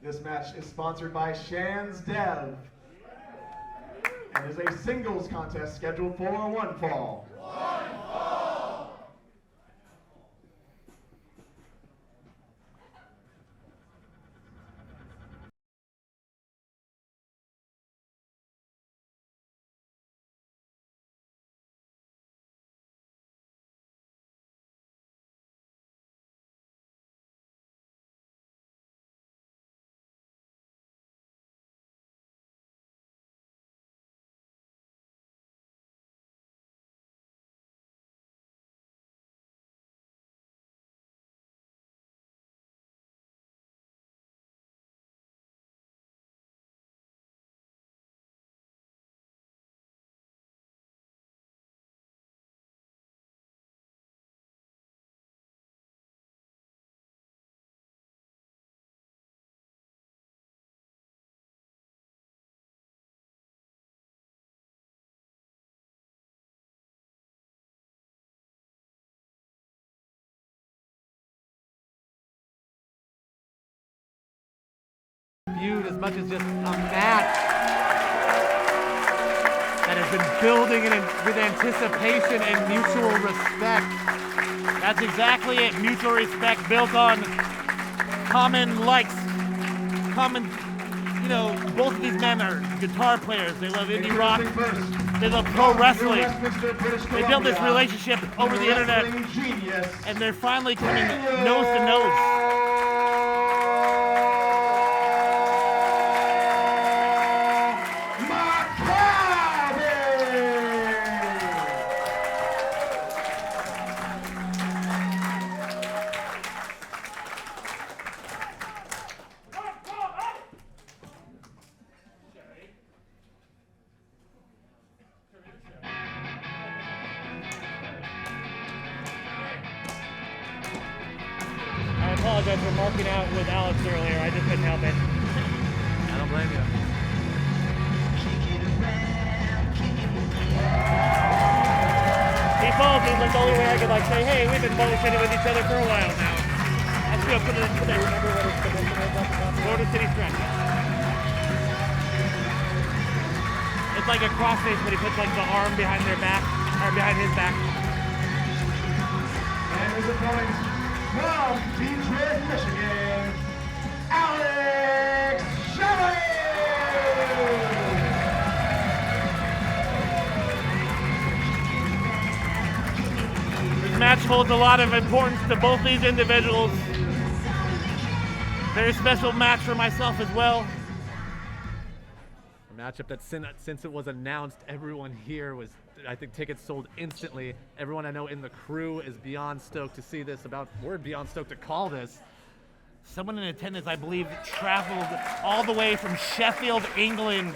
This match is sponsored by Shan's Dev and is a singles contest scheduled for one fall. Viewed as much as just a match that has been building with anticipation and mutual respect. That's exactly it. Mutual respect built on common likes. Both of these men are guitar players. They love indie rock. They love pro wrestling. They built this relationship over the internet, and they're finally coming nose to nose. I apologize for marking out with Alex earlier. I just couldn't help it. I don't blame you. He followed me like the only way I could say, hey, we've been bullshitting with each other for a while now. I should have put it in today. Remember what it's supposed to be? Florida City Stretch. It's like a crossface, but he puts the arm behind their back, or behind his back. And his opponent from Detroit, Michigan, Alex Shelley! This match holds a lot of importance to both these individuals. Very special match for myself as well. A matchup that since it was announced, everyone here was, I think tickets sold instantly. Everyone I know in the crew is beyond stoked to see this. We're beyond stoked to call this. Someone in attendance, I believe, traveled all the way from Sheffield, England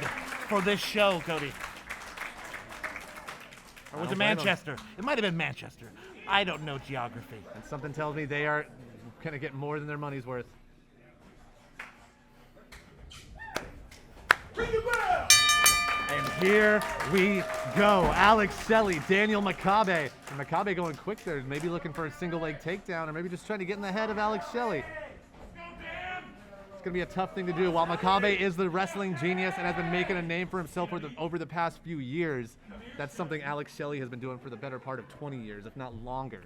for this show, Cody. Or was it Manchester? It might have been Manchester. I don't know geography. And something tells me they are going to get more than their money's worth. And here we go. Alex Shelley, Daniel Makabe. And Makabe going quick there, maybe looking for a single leg takedown, or maybe just trying to get in the head of Alex Shelley. It's going to be a tough thing to do. While Makabe is the wrestling genius and has been making a name for himself over the past few years, that's something Alex Shelley has been doing for the better part of 20 years, if not longer.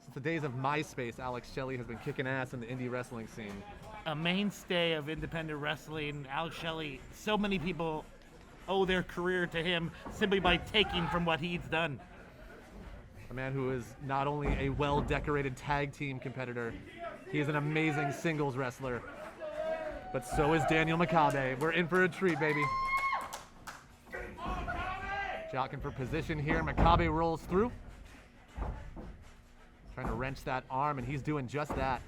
Since the days of MySpace, Alex Shelley has been kicking ass in the indie wrestling scene. A mainstay of independent wrestling, Alex Shelley. So many people owe their career to him simply by taking from what he's done. A man who is not only a well-decorated tag team competitor, he is an amazing singles wrestler, but so is Daniel Makabe. We're in for a treat, baby. Jockeying for position here, Makabe rolls through. Trying to wrench that arm, and he's doing just that.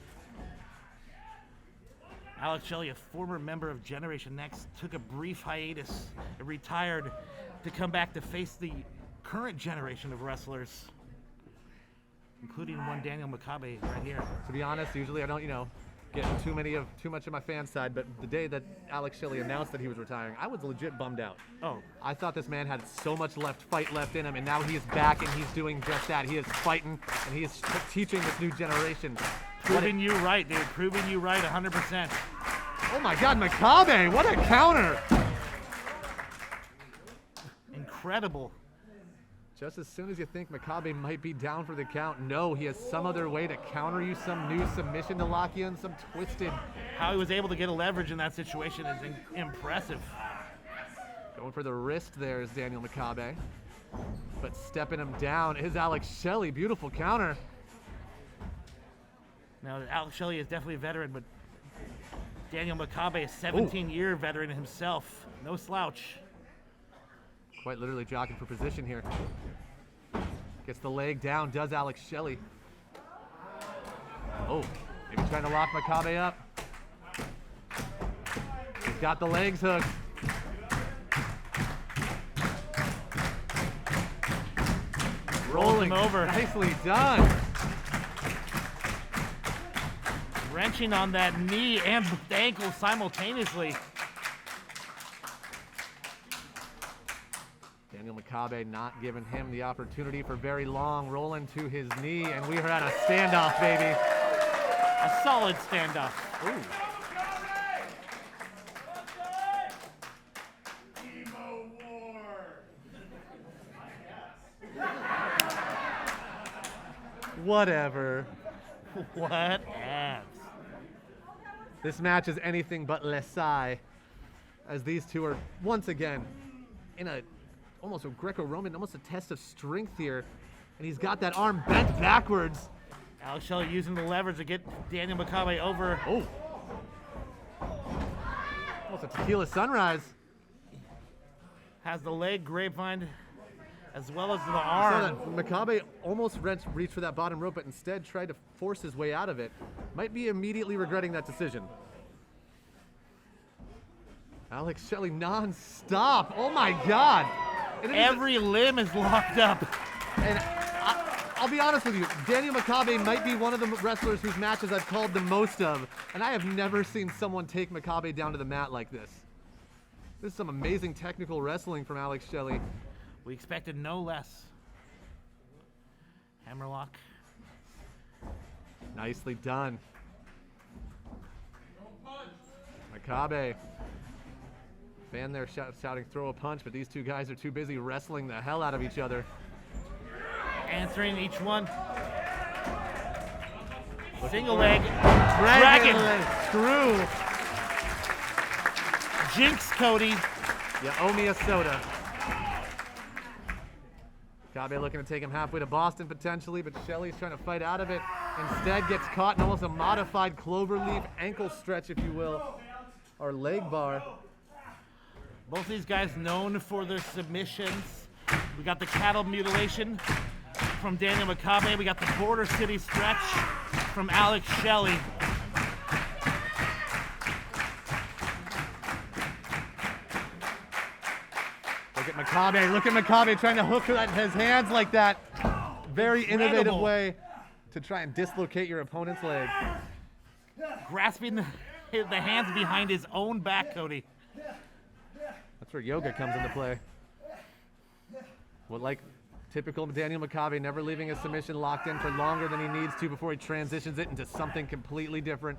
Alex Shelley, a former member of Generation Next, took a brief hiatus and retired to come back to face the current generation of wrestlers, including one Daniel Makabe right here. To be honest, usually I don't, get too much of my fan side, but the day that Alex Shelley announced that he was retiring, I was legit bummed out. Oh. I thought this man had so much fight left in him, and now he is back and he's doing just that. He is fighting and he is teaching this new generation Proving you right, dude. Proving you right 100%. Oh my God, Makabe, what a counter. Incredible. Just as soon as you think Makabe might be down for the count, no, he has some other way to counter you, some new submission to lock you in, some twisted. How he was able to get a leverage in that situation is impressive. Going for the wrist there is Daniel Makabe. But stepping him down is Alex Shelley. Beautiful counter. Now, Alex Shelley is definitely a veteran, but Daniel Makabe, a 17-year veteran himself. No slouch. Quite literally jockeying for position here. Gets the leg down, does Alex Shelley. Oh, maybe trying to lock Makabe up. He's got the legs hooked. Rolling him over. Nicely done. Wrenching on that knee and the ankle simultaneously. Daniel Makabe not giving him the opportunity for very long, rolling to his knee, and we are at a standoff, baby. A solid standoff. Ooh. Whatever. What abs? This match is anything but Lesai, as these two are once again in almost a Greco-Roman, almost a test of strength here, and he's got that arm bent backwards. Alex Shelley using the leverage to get Daniel Makabe over. Oh, almost a tequila sunrise. Has the leg grapevine as well as the Saw arm. that Makabe almost reached for that bottom rope, but instead tried to force his way out of it. Might be immediately regretting that decision. Alex Shelley non-stop. Oh my God. And Every limb is locked up. And I'll be honest with you, Daniel Makabe might be one of the wrestlers whose matches I've called the most of, and I have never seen someone take Makabe down to the mat like this. This is some amazing technical wrestling from Alex Shelley. We expected no less. Hammerlock. Nicely done. Makabe. Fan there shouting throw a punch, but these two guys are too busy wrestling the hell out of each other. Answering each one. Single leg. Dragon. Screw. Jinx, Cody. You owe me a soda. Makabe looking to take him halfway to Boston potentially, but Shelley's trying to fight out of it. Instead gets caught in almost a modified cloverleaf ankle stretch, if you will, or leg bar. Both these guys known for their submissions. We got the cattle mutilation from Daniel Makabe. We got the Border City stretch from Alex Shelley. Look at Makabe trying to hook his hands like that. Very innovative Incredible. way to try and dislocate your opponent's leg. Grasping the hands behind his own back, Cody. That's where yoga comes into play. Well, like typical Daniel Makabe, never leaving his submission locked in for longer than he needs to before he transitions it into something completely different,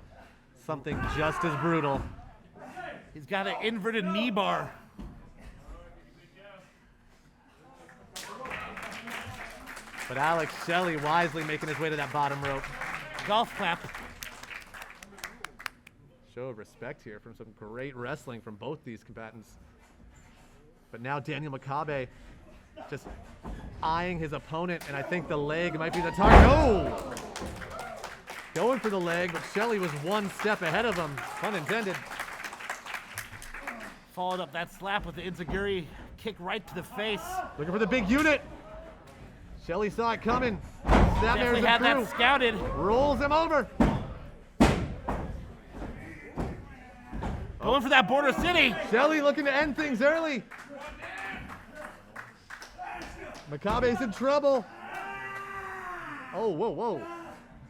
something just as brutal. He's got an inverted knee bar. But Alex Shelley wisely making his way to that bottom rope. Golf clap. Show of respect here from some great wrestling from both these combatants. But now Daniel Makabe just eyeing his opponent, and I think the leg might be the target. No! Going for the leg, but Shelley was one step ahead of him, pun intended. Followed up that slap with the Enziguri kick right to the face. Looking for the big unit. Shelley saw it coming. Snapmares Definitely him had through. that scouted. Rolls him over. Going for that Border City. Shelley looking to end things early. Makabe's in trouble. Oh, whoa, whoa.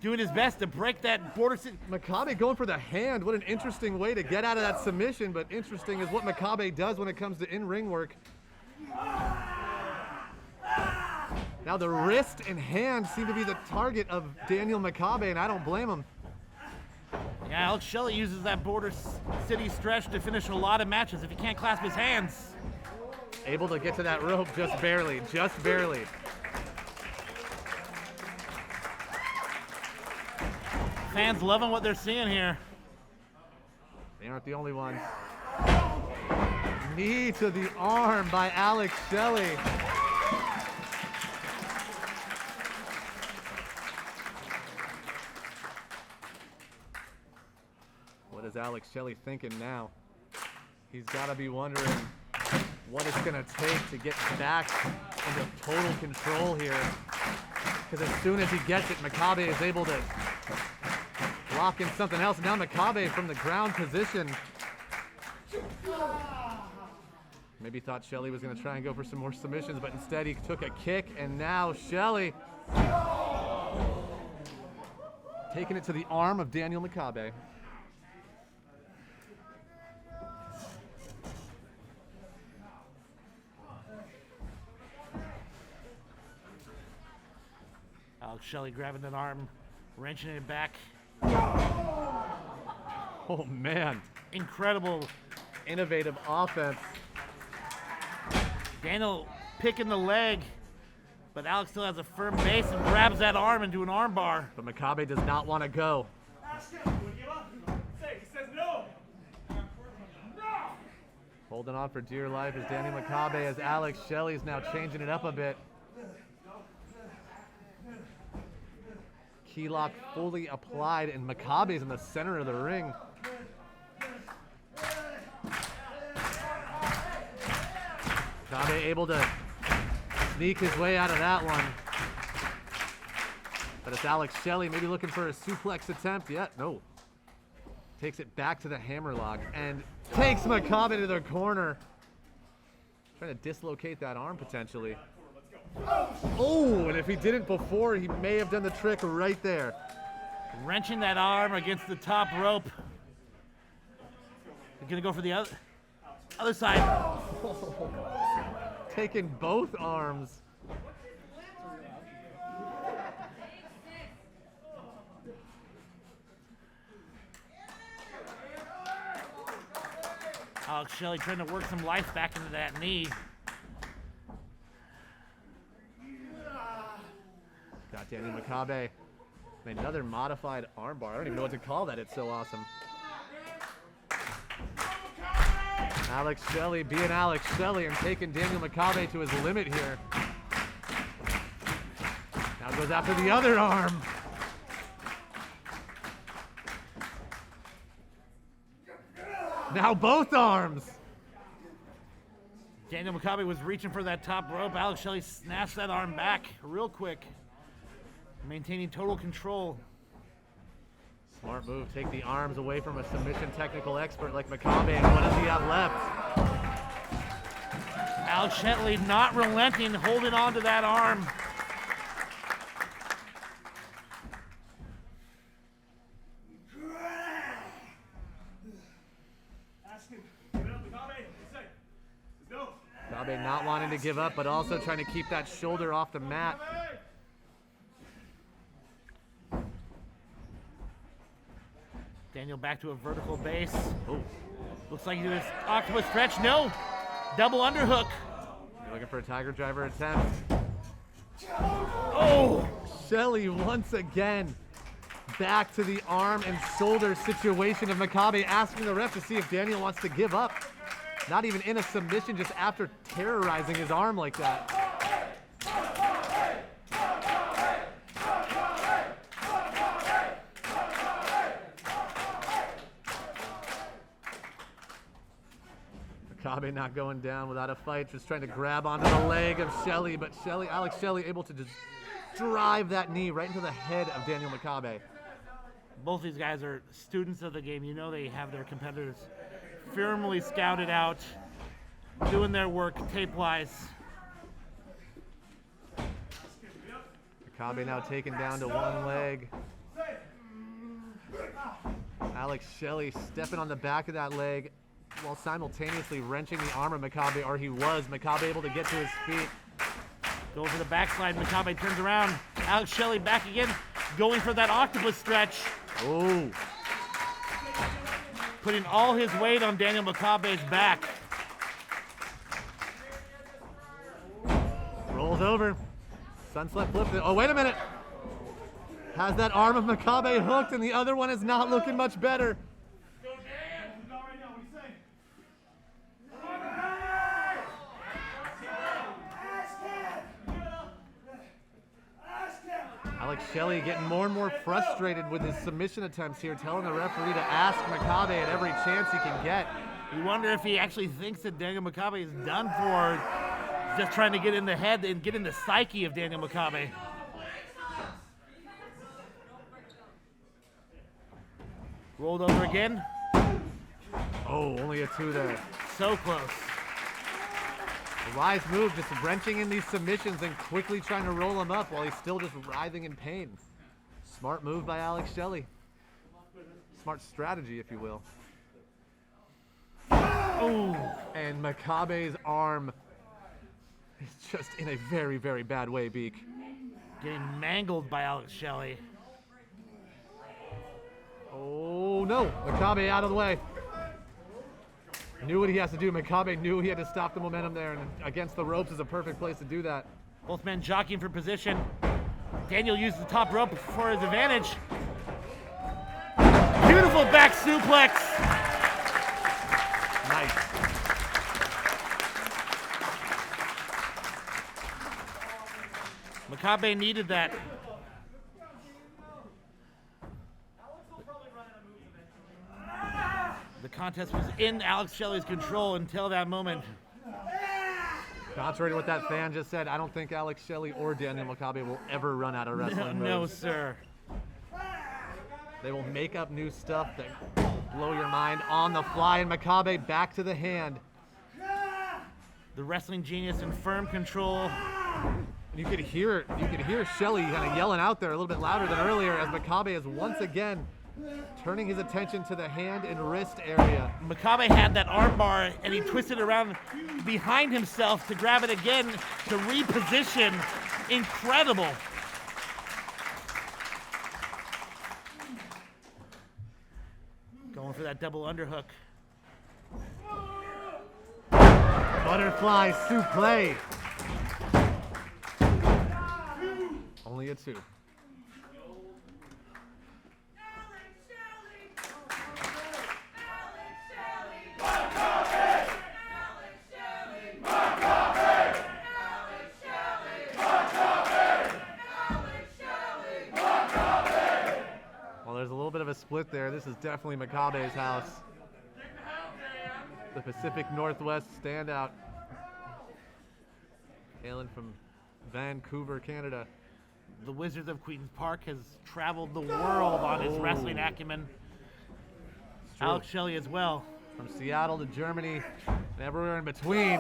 Doing his best to break that Border City. Makabe going for the hand. What an interesting way to get out of that submission, but interesting is what Makabe does when it comes to in-ring work. Now the wrist and hand seem to be the target of Daniel Makabe, and I don't blame him. Yeah, Alex Shelley uses that border city stretch to finish a lot of matches if he can't clasp his hands. Able to get to that rope just barely, just barely. Fans loving what they're seeing here. They aren't the only ones. Knee to the arm by Alex Shelley. What is Alex Shelley thinking now? He's got to be wondering what it's going to take to get back into total control here. Because as soon as he gets it, Makabe is able to lock in something else. Now Makabe from the ground position. Maybe thought Shelley was going to try and go for some more submissions, but instead he took a kick, and now Shelley taking it to the arm of Daniel Makabe. Alex Shelley grabbing that arm, wrenching it back. Oh man. Incredible. Innovative offense. Daniel picking the leg, but Alex still has a firm base and grabs that arm into an arm bar. But Makabe does not want to go. Holding on for dear life is Daniel Makabe as Alex Shelley is now changing it up a bit. Key lock fully applied, and Makabe's in the center of the ring. Makabe able to sneak his way out of that one. But it's Alex Shelley maybe looking for a suplex attempt. Yeah, no. Takes it back to the hammerlock and takes Makabe to the corner. Trying to dislocate that arm potentially. Oh, and if he didn't before, he may have done the trick right there. Wrenching that arm against the top rope. He's gonna go for the other side. Taking both arms. Alex Shelley trying to work some life back into that knee. Got Daniel Makabe. Another modified armbar. I don't even know what to call that. It's so awesome. Alex Shelley being Alex Shelley and taking Daniel Makabe to his limit here. Now goes after the other arm. Now both arms. Daniel Makabe was reaching for that top rope. Alex Shelley snatched that arm back real quick, maintaining total control. Smart move, take the arms away from a submission technical expert like Makabe, and what does he have left? Alex Shelley not relenting, holding on to that arm. Makabe not wanting to give up, but also trying to keep that shoulder off the mat. Daniel back to a vertical base. Oh, Looks like he did this octopus stretch. No, double underhook. you're looking for a tiger driver attempt. Oh, Shelley once again back to the arm and shoulder situation of Makabe, asking the ref to see if Daniel wants to give up. Not even in a submission, just after terrorizing his arm like that. Makabe not going down without a fight, just trying to grab onto the leg of Shelley, but Alex Shelley able to just drive that knee right into the head of Daniel Makabe. both these guys are students of the game. You know they have their competitors firmly scouted out, doing their work tape-wise. Makabe now taken down to one leg. Alex Shelley stepping on the back of that leg while simultaneously wrenching the arm of Makabe, or he was. Makabe able to get to his feet. Go for the backslide. Makabe turns around. Alex Shelley back again, going for that octopus stretch. Oh. putting all his weight on Daniel Makabe's back. Rolls over. Sunset flip. Oh, wait a minute. Has that arm of Makabe hooked, and the other one is not looking much better. Alex Shelley getting more and more frustrated with his submission attempts here, telling the referee to ask Makabe at every chance he can get. You wonder if he actually thinks that Daniel Makabe is done for, just trying to get in the head and get in the psyche of Daniel Makabe. Rolled over again. Oh, only a 2 there. So close. A wise move, just wrenching in these submissions and quickly trying to roll him up while he's still just writhing in pain. Smart move by Alex Shelley. Smart strategy, if you will. Oh, and Makabe's arm is just in a very, very bad way, Beak. Getting mangled by Alex Shelley. Oh no, Makabe out of the way. Knew what he has to do. Makabe knew he had to stop the momentum there, and against the ropes is a perfect place to do that. Both men jockeying for position. Daniel used the top rope for his advantage. Beautiful back suplex. Nice. Makabe needed that. The contest was in Alex Shelley's control until that moment. Contrary to what that fan just said, I don't think Alex Shelley or Daniel Makabe will ever run out of wrestling No, moves. sir. They will make up new stuff that will blow your mind on the fly, and Makabe back to the hand. The wrestling genius in firm control. You could hear Shelley kind of yelling out there a little bit louder than earlier as Makabe is once again turning his attention to the hand and wrist area. Makabe had that arm bar and he twisted around behind himself to grab it again to reposition. Incredible. Going for that double underhook. Butterfly suplex. Only a 2. Well, there's a little bit of a split there. This is definitely Makabe's house. The Pacific Northwest standout. Hailing from Vancouver, Canada. The Wizards of Queen's Park has traveled the world on his wrestling acumen. Alex Shelley as well. From Seattle to Germany and everywhere in between,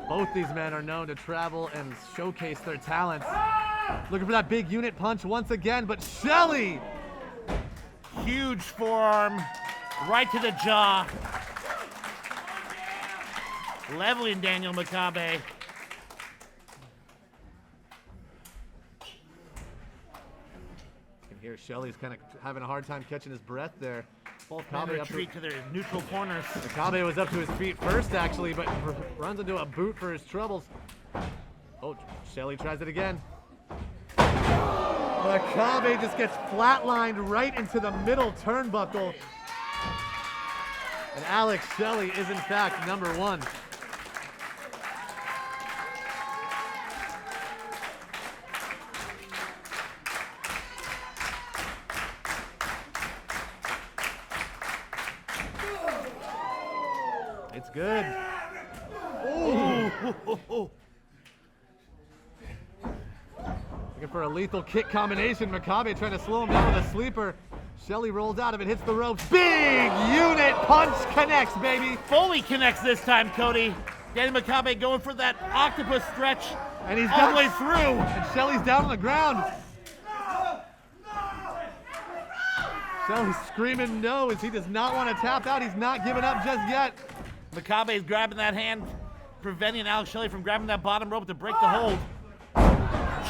both these men are known to travel and showcase their talents. Looking for that big unit punch once again, but Shelley! Huge forearm, right to the jaw. Leveling Daniel Makabe. You can hear Shelley's kind of having a hard time catching his breath there. Both men retreat to their neutral corners. Makabe was up to his feet first, actually, but runs into a boot for his troubles. Oh, Shelley tries it again. Makabe just gets flatlined right into the middle turnbuckle. And Alex Shelley is, in fact, number 1. It's good. Ooh. Looking for a lethal kick combination. Makabe trying to slow him down with a sleeper. Shelley rolls out of it, hits the ropes. Big unit punch connects, baby. Fully connects this time, Cody. Daniel Makabe going for that octopus stretch And he's all the way through. And Shelley's down on the ground. Shelley's screaming no as he does not want to tap out. He's not giving up just yet. Makabe's grabbing that hand, preventing Alex Shelley from grabbing that bottom rope to break the hold.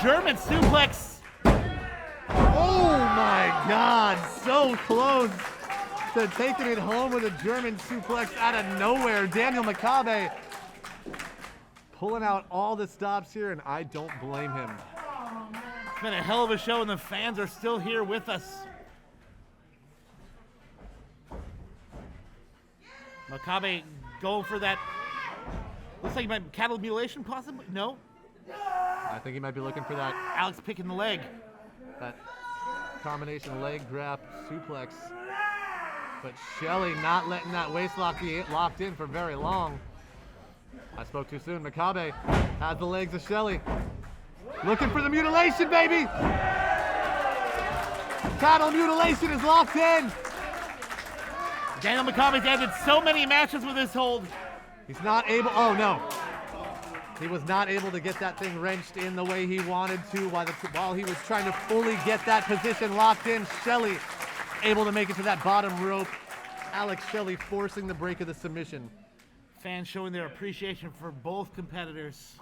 German suplex. Oh my God, so close They're taking it home with a German suplex out of nowhere. Daniel Makabe pulling out all the stops here, and I don't blame him. It's been a hell of a show, and the fans are still here with us. Makabe going for that. Looks like he might cattle mutilation, possibly. No. I think he might be looking for that. Alex picking the leg. That combination leg grab suplex. But Shelley not letting that waist lock be locked in for very long. I spoke too soon. Makabe has the legs of Shelley. Looking for the mutilation, baby! Cattle mutilation is locked in. Daniel Makabe's ended so many matches with this hold. He's not able, oh no. He was not able to get that thing wrenched in the way he wanted to while he was trying to fully get that position locked in. Shelley able to make it to that bottom rope. Alex Shelley forcing the break of the submission. Fans showing their appreciation for both competitors.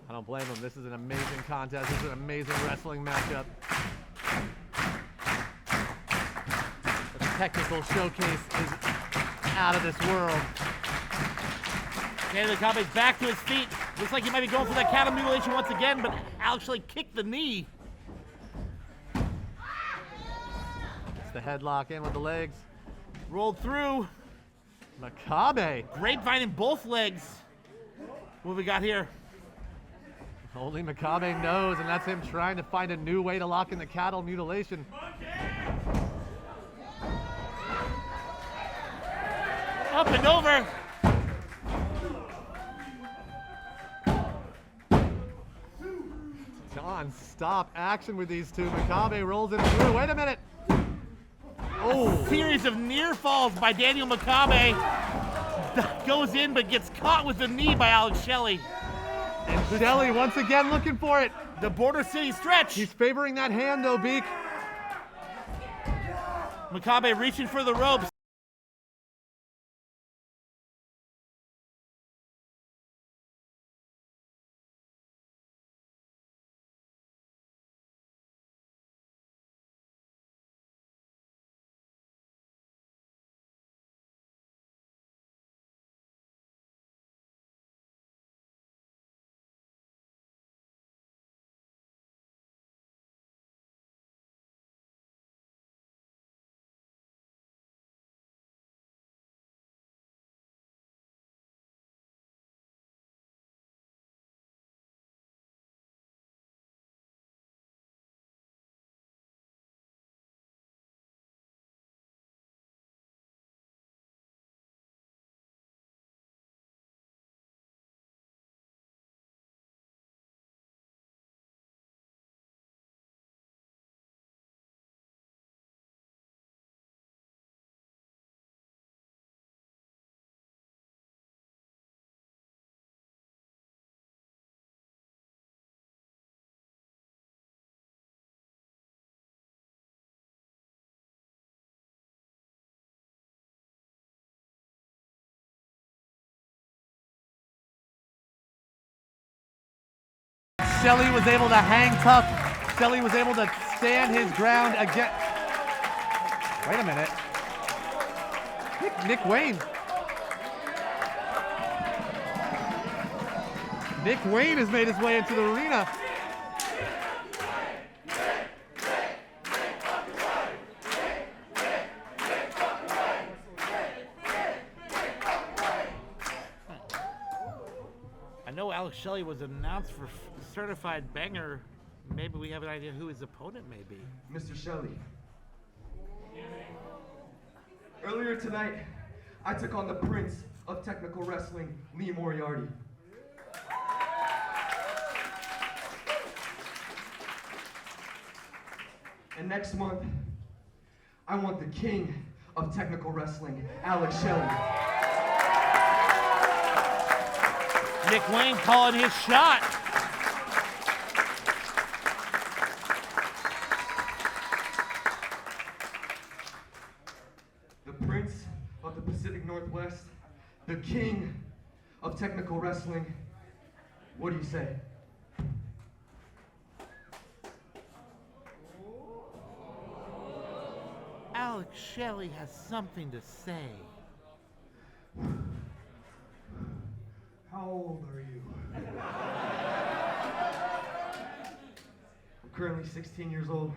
I don't blame him. This is an amazing contest. This is an amazing wrestling matchup. The technical showcase is out of this world. Daniel Makabe's back to his feet. Looks like he might be going for that cattle mutilation once again, but Alex Shelley kicked the knee. It's the headlock in with the legs. Rolled through. Makabe. Grapevine in both legs. What we got here? Only Makabe knows, and that's him trying to find a new way to lock in the cattle mutilation. Up and over. Non-stop action with these two. Makabe rolls it through. Wait a minute. Oh. A series of near falls by Daniel Makabe. Goes in but gets caught with the knee by Alex Shelley. And Shelley once again looking for it. The Border City stretch. He's favoring that hand though, Beak. Makabe reaching for the ropes. Shelley was able to hang tough. Shelley was able to stand his ground again. Wait a minute. Nick Wayne. Nick Wayne has made his way into the arena. I know Alex Shelley was announced for certified banger. Maybe we have an idea who his opponent may be. Mr. Shelley. Earlier tonight, I took on the Prince of Technical Wrestling, Lee Moriarty. And next month, I want the King of Technical Wrestling, Alex Shelley. Nick Wayne calling his shot. The Prince of the Pacific Northwest, the King of Technical Wrestling. What do you say? Alex Shelley has something to say. How old are you? I'm currently 16 years old.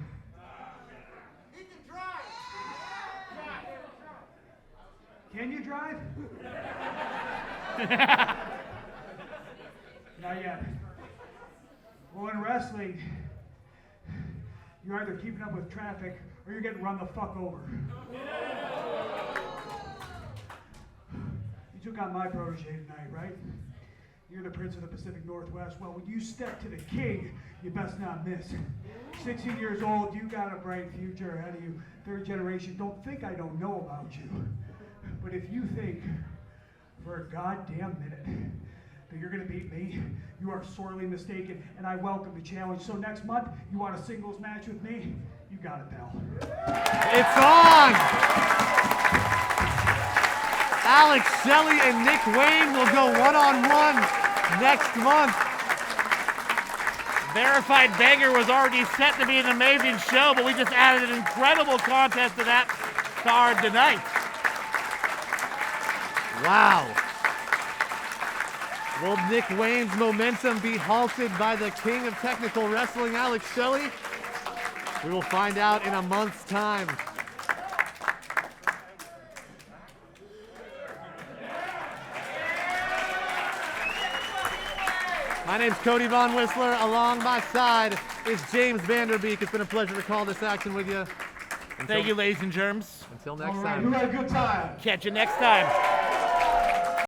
Can you drive? Not yet. Well, in wrestling, you're either keeping up with traffic or you're getting run the fuck over. You took on my protege tonight, right? You're the Prince of the Pacific Northwest. Well, when you step to the king, you best not miss. 16 years old, you got a bright future ahead of you. Third generation, don't think I don't know about you. But if you think for a goddamn minute that you're gonna beat me, you are sorely mistaken, and I welcome the challenge. So next month, you want a singles match with me? You got it, pal. It's on! Alex Shelley and Nick Wayne will go one-on-one next month. Verified Beggar was already set to be an amazing show, but we just added an incredible contest to that card tonight. Wow. Will Nick Wayne's momentum be halted by the king of technical wrestling, Alex Shelley? We will find out in a month's time. My name's Cody Von Whistler. Along my side is James Vanderbeek. It's been a pleasure to call this action with you. Thank you, ladies and germs. Until next All right, time. who had a good time? Catch you next time.